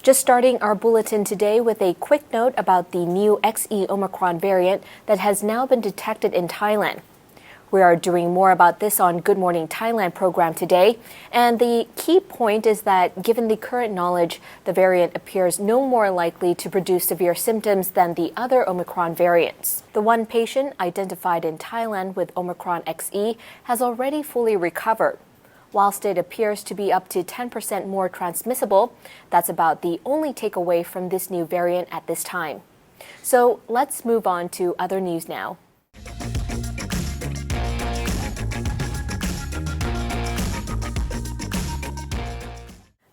Just starting our bulletin today with a quick note about the new XE Omicron variant that has now been detected in Thailand. We are doing more about this on Good Morning Thailand program today, and the key point is that given the current knowledge, the variant appears no more likely to produce severe symptoms than the other Omicron variants. The one patient identified in Thailand with Omicron XE has already fully recovered. Whilst it appears to be up to 10% more transmissible, that's about the only takeaway from this new variant at this time. So let's move on to other news now.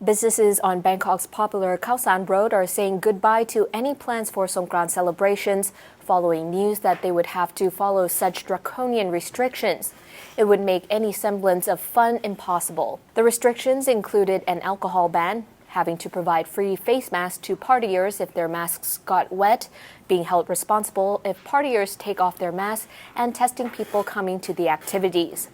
Businesses on Bangkok's popular Khao San Road are saying goodbye to any plans for Songkran celebrations following news that they would have to follow such draconian restrictions. It would make any semblance of fun impossible. The restrictions included an alcohol ban, having to provide free face masks to partiers if their masks got wet, being held responsible if partiers take off their masks, and testing people coming to the activities.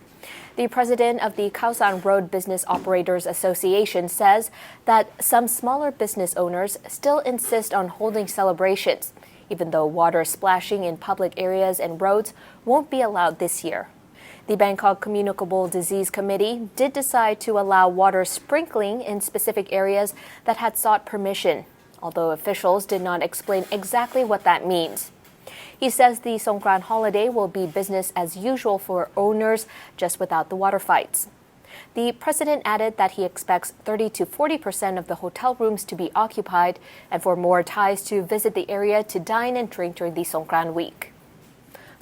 The president of the Khao San Road Business Operators Association says that some smaller business owners still insist on holding celebrations, even though water splashing in public areas and roads won't be allowed this year. The Bangkok Communicable Disease Committee did decide to allow water sprinkling in specific areas that had sought permission, although officials did not explain exactly what that means. He says the Songkran holiday will be business as usual for owners, just without the water fights. The president added that he expects 30 to 40% of the hotel rooms to be occupied and for more Thais to visit the area to dine and drink during the Songkran week.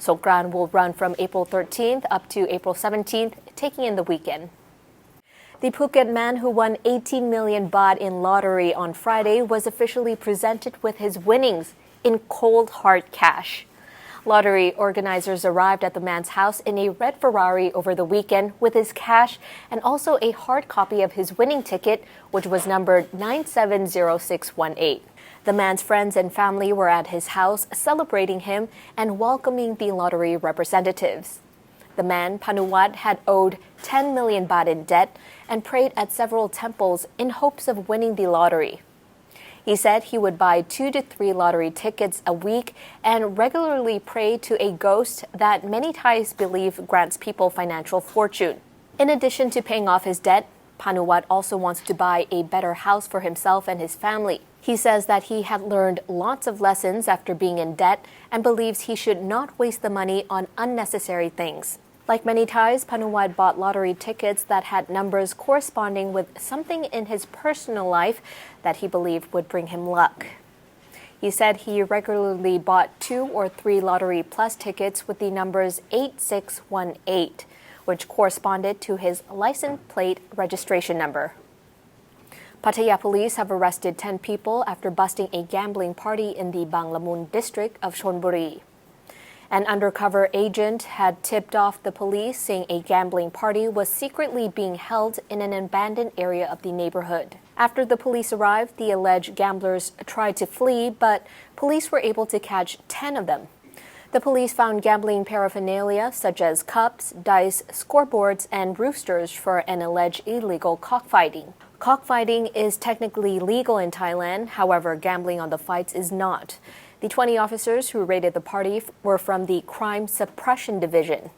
Songkran will run from April 13th up to April 17th, taking in the weekend. The Phuket man who won 18 million baht in lottery on Friday was officially presented with his winnings in cold hard cash. Lottery organizers arrived at the man's house in a red Ferrari over the weekend with his cash and also a hard copy of his winning ticket, which was numbered 970618. The man's friends and family were at his house celebrating him and welcoming the lottery representatives. The man, Panuwat, had owed 10 million baht in debt and prayed at several temples in hopes of winning the lottery. He said he would buy 2 to 3 lottery tickets a week and regularly pray to a ghost that many Thais believe grants people financial fortune. In addition to paying off his debt, Panuwat also wants to buy a better house for himself and his family. He says that he had learned lots of lessons after being in debt and believes he should not waste the money on unnecessary things. Like many Thais, Panuwat bought lottery tickets that had numbers corresponding with something in his personal life that he believed would bring him luck. He said he regularly bought 2 or 3 Lottery Plus tickets with the numbers 8618, which corresponded to his license plate registration number. Pattaya police have arrested 10 people after busting a gambling party in the Bang Lamung district of Chon Buri. An undercover agent had tipped off the police saying a gambling party was secretly being held in an abandoned area of the neighborhood. After the police arrived, the alleged gamblers tried to flee, but police were able to catch 10 of them. The police found gambling paraphernalia such as cups, dice, scoreboards, and roosters for an alleged illegal cockfighting. Cockfighting is technically legal in Thailand, however, gambling on the fights is not. The 20 officers who raided the party were from the Crime Suppression Division.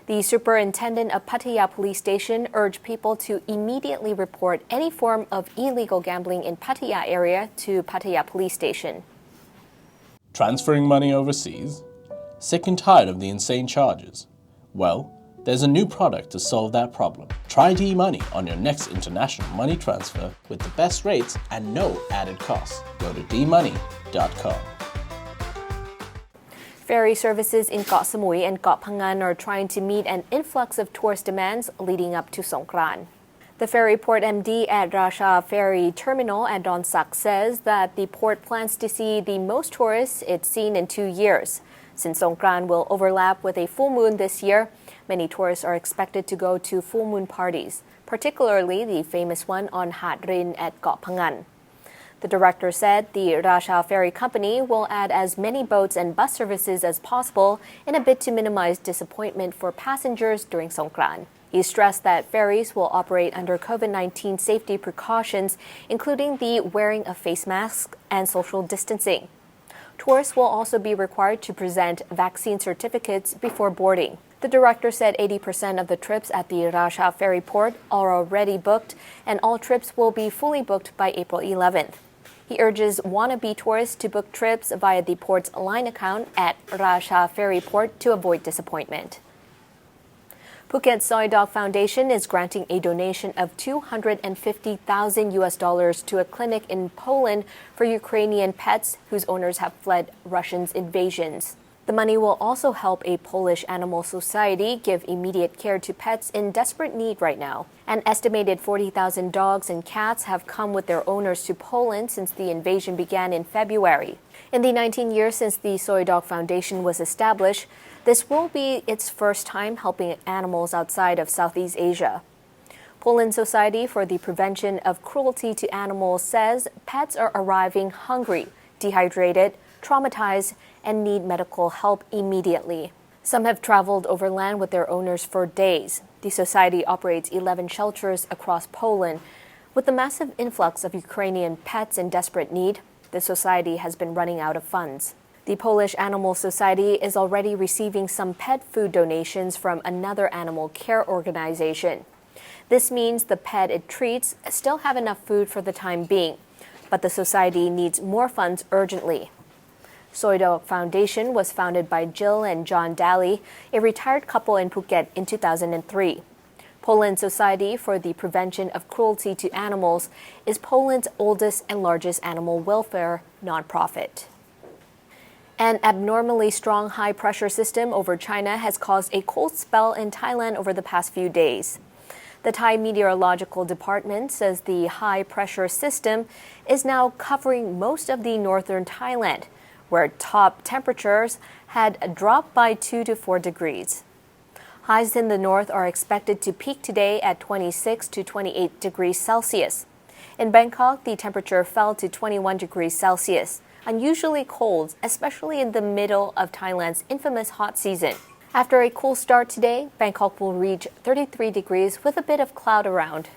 The superintendent of Pattaya Police Station urged people to immediately report any form of illegal gambling in Pattaya area to Pattaya Police Station. Transferring money overseas? Sick and tired of the insane charges? Well, there's a new product to solve that problem. Try D-Money on your next international money transfer with the best rates and no added costs. Go to dmoney.com. Ferry services in Koh Samui and Koh Phangan are trying to meet an influx of tourist demands leading up to Songkran. The ferry port MD at Rasha Ferry Terminal at Don Sak says that the port plans to see the most tourists it's seen in 2 years. Since Songkran will overlap with a full moon this year, many tourists are expected to go to full moon parties, particularly the famous one on Hat Rin at Koh Phangan. The director said the Rasha Ferry Company will add as many boats and bus services as possible in a bid to minimize disappointment for passengers during Songkran. He stressed that ferries will operate under COVID-19 safety precautions, including the wearing of face masks and social distancing. Tourists will also be required to present vaccine certificates before boarding. The director said 80% of the trips at the Raja ferry port are already booked, and all trips will be fully booked by April 11th. He urges wannabe tourists to book trips via the port's line account at Raja Ferry Port to avoid disappointment. Phuket Soi Dog Foundation is granting a donation of $250,000 to a clinic in Poland for Ukrainian pets whose owners have fled Russia's invasions. The money will also help a Polish animal society give immediate care to pets in desperate need right now. An estimated 40,000 dogs and cats have come with their owners to Poland since the invasion began in February. In the 19 years since the Soi Dog Foundation was established, this will be its first time helping animals outside of Southeast Asia. Poland Society for the Prevention of Cruelty to Animals says pets are arriving hungry, dehydrated, traumatized, and need medical help immediately. Some have traveled overland with their owners for days. The society operates 11 shelters across Poland. With the massive influx of Ukrainian pets in desperate need, the society has been running out of funds. The Polish Animal Society is already receiving some pet food donations from another animal care organization. This means the pet it treats still have enough food for the time being, but the society needs more funds urgently. Soi Dog Foundation was founded by Jill and John Daly, a retired couple in Phuket in 2003. Poland Society for the Prevention of Cruelty to Animals is Poland's oldest and largest animal welfare nonprofit. An abnormally strong high-pressure system over China has caused a cold spell in Thailand over the past few days. The Thai Meteorological Department says the high-pressure system is now covering most of the northern Thailand, where top temperatures had dropped by 2 to 4 degrees. Highs in the north are expected to peak today at 26 to 28 degrees Celsius. In Bangkok, the temperature fell to 21 degrees Celsius, unusually cold, especially in the middle of Thailand's infamous hot season. After a cool start today, Bangkok will reach 33 degrees with a bit of cloud around.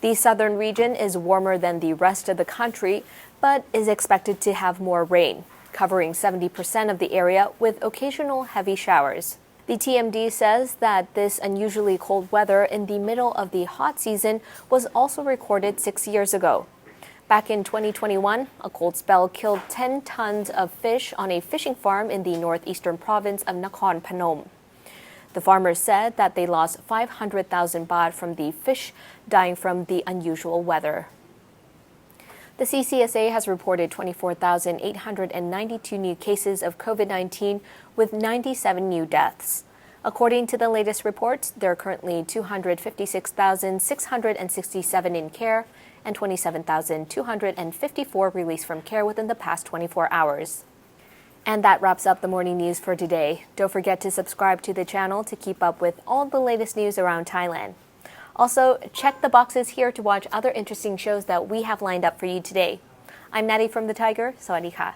The southern region is warmer than the rest of the country, but is expected to have more rain, covering 70% of the area with occasional heavy showers. The TMD says that this unusually cold weather in the middle of the hot season was also recorded 6 years ago. Back in 2021, a cold spell killed 10 tons of fish on a fishing farm in the northeastern province of Nakhon Phanom. The farmers said that they lost 500,000 baht from the fish dying from the unusual weather. The CCSA has reported 24,892 new cases of COVID-19 with 97 new deaths. According to the latest reports, there are currently 256,667 in care and 27,254 released from care within the past 24 hours. And that wraps up the morning news for today. Don't forget to subscribe to the channel to keep up with all the latest news around Thailand. Also, check the boxes here to watch other interesting shows that we have lined up for you today. I'm Natty from the Thaiger. Sawadee ka.